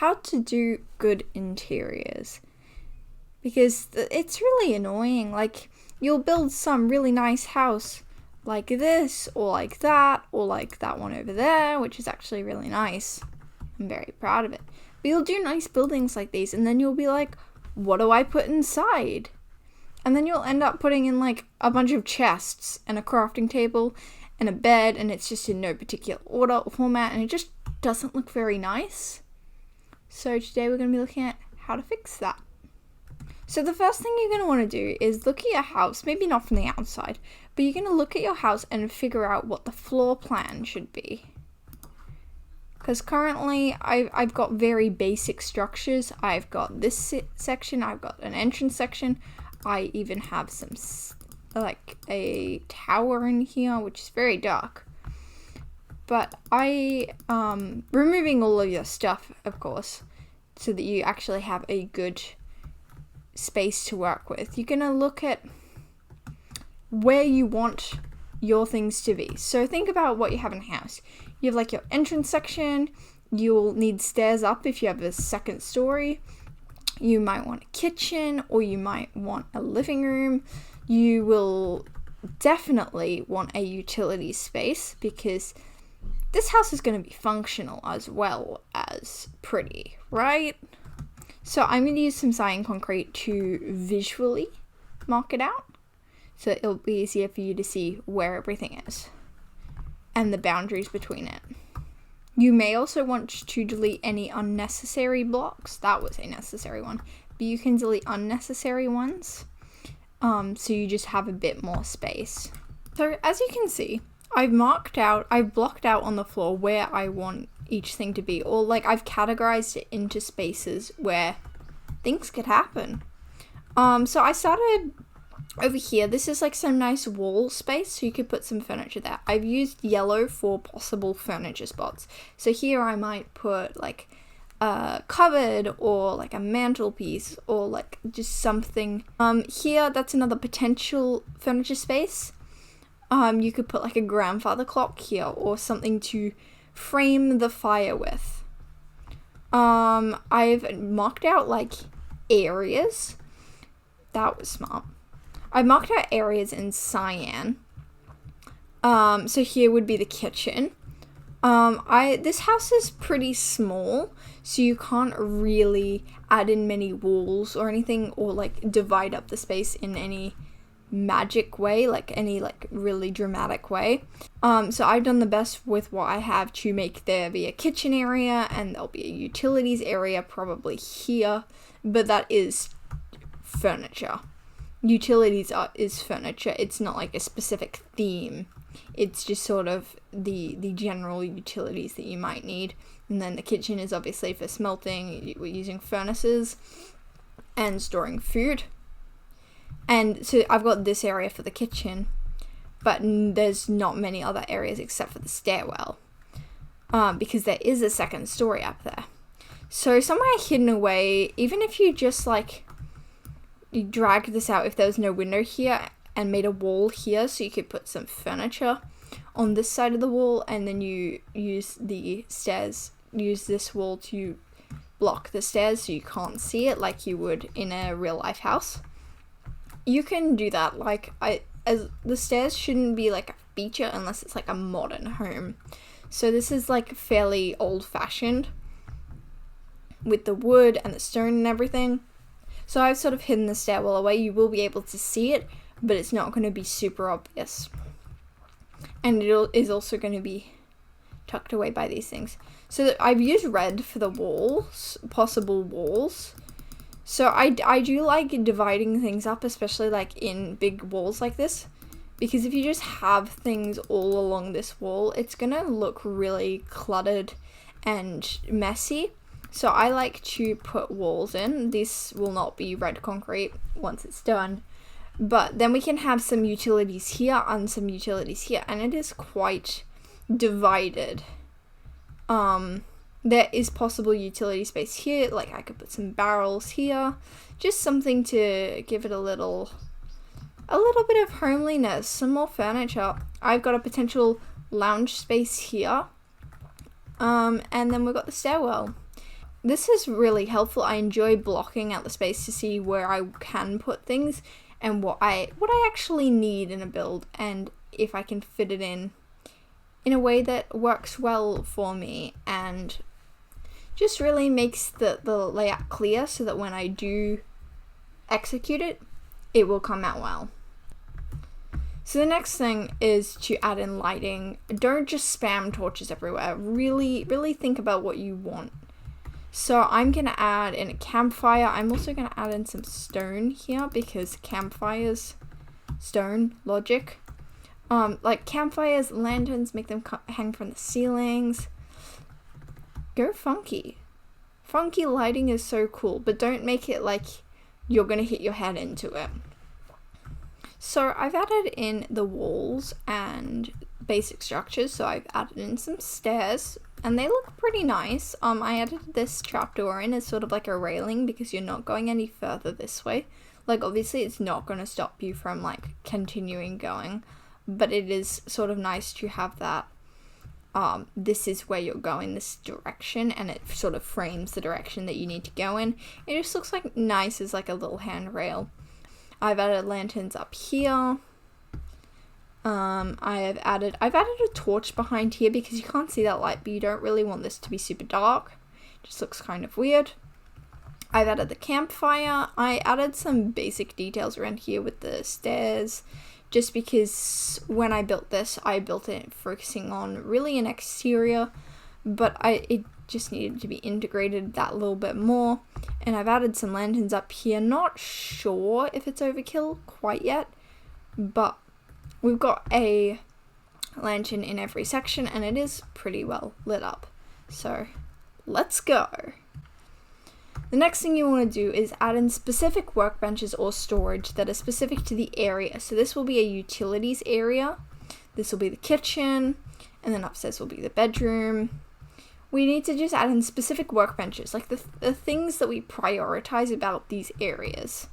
how to do good interiors. Because it's really annoying. Like, you'll build some really nice house like this, or like that one over there, which is actually really nice. I'm very proud of it. But you'll do nice buildings like these, and then you'll be like, what do I put inside? And then you'll end up putting in like a bunch of chests and a crafting table and a bed, and it's just in no particular order or format, and it just doesn't look very nice. So today we're going to be looking at how to fix that. So the first thing you're going to want to do is look at your house, maybe not from the outside, but you're going to look at your house and figure out what the floor plan should be. Because currently I've got very basic structures. I've got this section, I've got an entrance section, I even have some like a tower in here, which is very dark. But removing all of your stuff, of course, so that you actually have a good space to work with. You're going to look at where you want your things to be. So think about what you have in a house. You have like your entrance section. You'll need stairs up if you have a second story. You might want a kitchen, or you might want a living room. You will definitely want a utility space, because this house is going to be functional as well as pretty, right? So I'm going to use some cyan concrete to visually mark it out, so it'll be easier for you to see where everything is and the boundaries between it. You may also want to delete any unnecessary blocks. That was a necessary one, but you can delete unnecessary ones, so you just have a bit more space. So as you can see, I've blocked out on the floor where I want each thing to be, or like I've categorized it into spaces where things could happen. So I started over here. This is like some nice wall space, so you could put some furniture there. I've used yellow for possible furniture spots. So here I might put like a cupboard, or like a mantelpiece, or like just something. Here, that's another potential furniture space. You could put like a grandfather clock here, or something to frame the fire with. I've marked out like areas. That was smart. I marked out areas in cyan. So here would be the kitchen. This house is pretty small, so you can't really add in many walls or anything, or like divide up the space in any magic way, like any like really dramatic way. So I've done the best with what I have to make there be a kitchen area, and there'll be a utilities area probably here, but that is furniture. Utilities is furniture. It's not like a specific theme. It's just sort of the general utilities that you might need. And then the kitchen is obviously for smelting. We're using furnaces and storing food. And so I've got this area for the kitchen, but there's not many other areas except for the stairwell, because there is a second story up there. So somewhere hidden away, even if you just like you drag this out, if there was no window here, and made a wall here so you could put some furniture on this side of the wall, and then you use the stairs, use this wall to block the stairs so you can't see it like you would in a real life house. You can do that. Like, as the stairs shouldn't be like a feature unless it's like a modern home. So this is like fairly old-fashioned with the wood and the stone and everything. So I've sort of hidden the stairwell away. You will be able to see it, but it's not going to be super obvious. And it is also going to be tucked away by these things. So I've used red for the walls, possible walls. So I do like dividing things up, especially like in big walls like this, because if you just have things all along this wall, it's going to look really cluttered and messy. So I like to put walls in. This will not be red concrete once it's done. But then we can have some utilities here and some utilities here. And it is quite divided. There is possible utility space here. Like I could put some barrels here. Just something to give it a little bit of homeliness. Some more furniture. I've got a potential lounge space here. And then we've got the stairwell. This is really helpful. I enjoy blocking out the space to see where I can put things and what I actually need in a build, and if I can fit it in a way that works well for me, and just really makes the layout clear so that when I do execute it, it will come out well. So the next thing is to add in lighting. Don't just spam torches everywhere. Really think about what you want. So I'm going to add in a campfire. I'm also going to add in some stone here because campfires, stone, logic. Like campfires, lanterns, make them hang from the ceilings. Go funky. Funky lighting is so cool, but don't make it like you're going to hit your head into it. So I've added in the walls and basic structures. So I've added in some stairs and they look pretty nice. I added this trapdoor in as sort of like a railing because you're not going any further this way. Like obviously it's not going to stop you from like continuing going, but it is sort of nice to have that this is where you're going, this direction, and it sort of frames the direction that you need to go in. It just looks like nice as like a little handrail. I've added lanterns up here. I've added a torch behind here because you can't see that light, but you don't really want this to be super dark. It just looks kind of weird. I've added the campfire. I added some basic details around here with the stairs, just because when I built this, I built it focusing on really an exterior, but it just needed to be integrated that little bit more. And I've added some lanterns up here. Not sure if it's overkill quite yet, but we've got a lantern in every section and it is pretty well lit up. So let's go. The next thing you want to do is add in specific workbenches or storage that are specific to the area. So this will be a utilities area. This will be the kitchen, and then upstairs will be the bedroom. We need to just add in specific workbenches, like the things that we prioritize about these areas.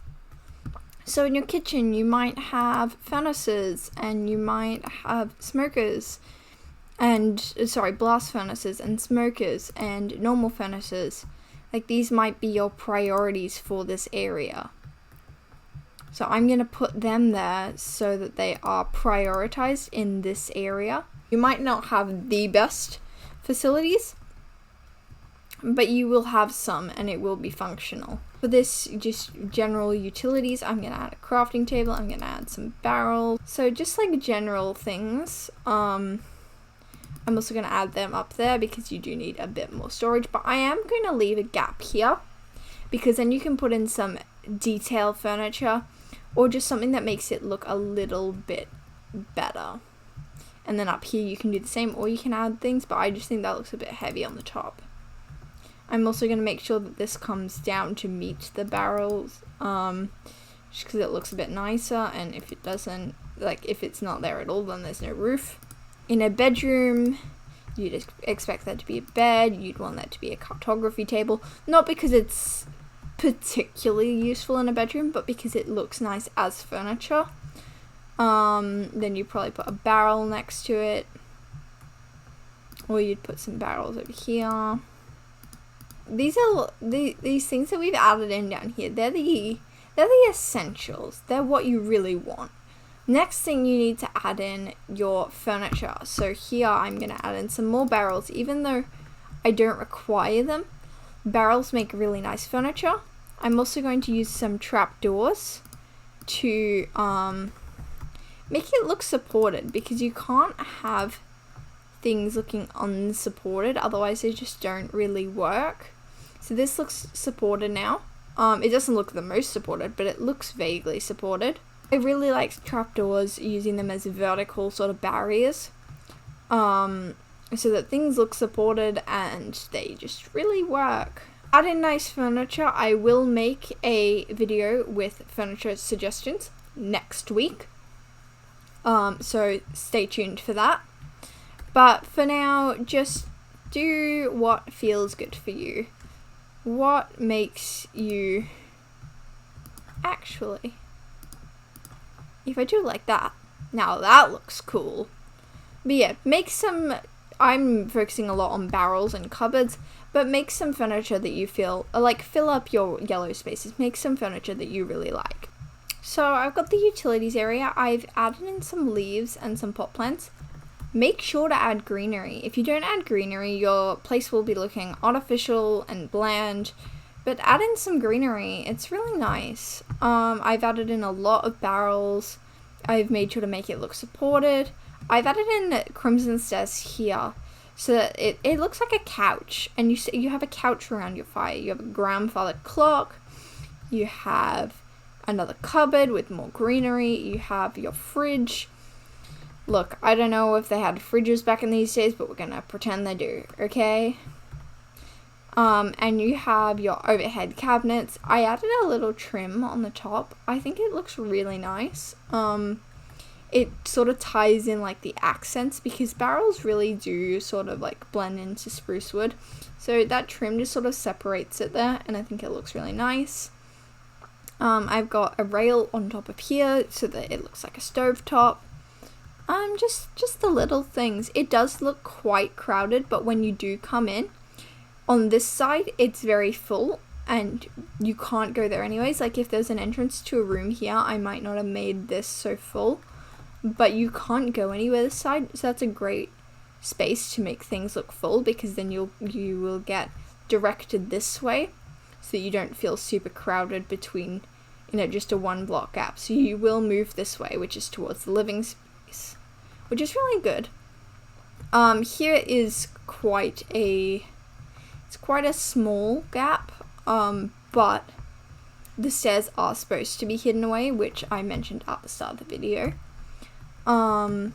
So in your kitchen, you might have furnaces, and you might have smokers, and blast furnaces and smokers and normal furnaces. Like these might be your priorities for this area. So I'm going to put them there so that they are prioritized in this area. You might not have the best facilities, but you will have some and it will be functional. For this just general utilities, I'm going to add a crafting table, I'm going to add some barrels. So just like general things, I'm also going to add them up there because you do need a bit more storage, but I am going to leave a gap here because then you can put in some detail furniture or just something that makes it look a little bit better. And then up here you can do the same, or you can add things, but I just think that looks a bit heavy on the top. I'm also going to make sure that this comes down to meet the barrels, just because it looks a bit nicer, and if it doesn't, like if it's not there at all, then there's no roof. In a bedroom, you'd expect that to be a bed, you'd want that to be a cartography table, not because it's particularly useful in a bedroom, but because it looks nice as furniture. Then you probably put a barrel next to it, or you'd put some barrels over here. These are these things that we've added in down here. They're the essentials. They're what you really want. Next thing, you need to add in your furniture. So here I'm going to add in some more barrels, even though I don't require them. Barrels make really nice furniture. I'm also going to use some trapdoors to make it look supported, because you can't have things looking unsupported, otherwise they just don't really work. So this looks supported now. It doesn't look the most supported, but it looks vaguely supported. I really like trapdoors, using them as vertical sort of barriers, so that things look supported and they just really work. Add in nice furniture. I will make a video with furniture suggestions next week, so stay tuned for that. But for now, just do what feels good for you. What makes you actually... If I do like that, now that looks cool. But yeah, make some... I'm focusing a lot on barrels and cupboards, but make some furniture that you feel, like fill up your yellow spaces, make some furniture that you really like. So I've got the utilities area, I've added in some leaves and some pot plants. Make sure to add greenery. If you don't add greenery, your place will be looking artificial and bland, but add in some greenery, it's really nice. I've added in a lot of barrels, I've made sure to make it look supported. I've added in crimson stairs here, so that it looks like a couch, and you have a couch around your fire. You have a grandfather clock, you have another cupboard with more greenery, you have your fridge. Look, I don't know if they had fridges back in these days, but we're gonna pretend they do, okay? And you have your overhead cabinets. I added a little trim on the top. I think it looks really nice. It sort of ties in like the accents, because barrels really do sort of like blend into spruce wood. So that trim just sort of separates it there, and I think it looks really nice. I've got a rail on top of here so that it looks like a stovetop. Just the little things. It does look quite crowded, but when you do come in, on this side, it's very full, and you can't go there anyways. Like, if there's an entrance to a room here, I might not have made this so full, but you can't go anywhere this side, so that's a great space to make things look full, because then you will get directed this way, so that you don't feel super crowded between, just a one block gap. So you will move this way, which is towards the living space, which is really good. Here is quite a small gap, but the stairs are supposed to be hidden away, which I mentioned at the start of the video. And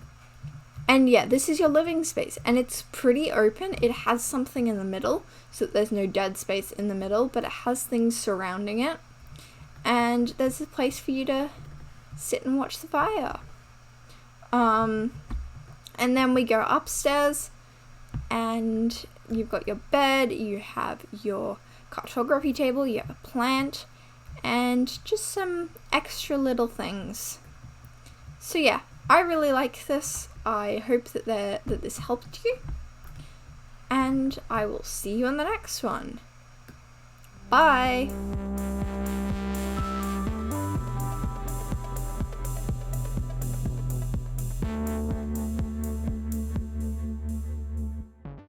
yeah, this is your living space, and it's pretty open. It has something in the middle, so that there's no dead space in the middle, but it has things surrounding it, and there's a place for you to sit and watch the fire. And then we go upstairs, and you've got your bed, you have your cartography table, you have a plant, and just some extra little things. So yeah, I really like this. I hope that this helped you, and I will see you in the next one. Bye!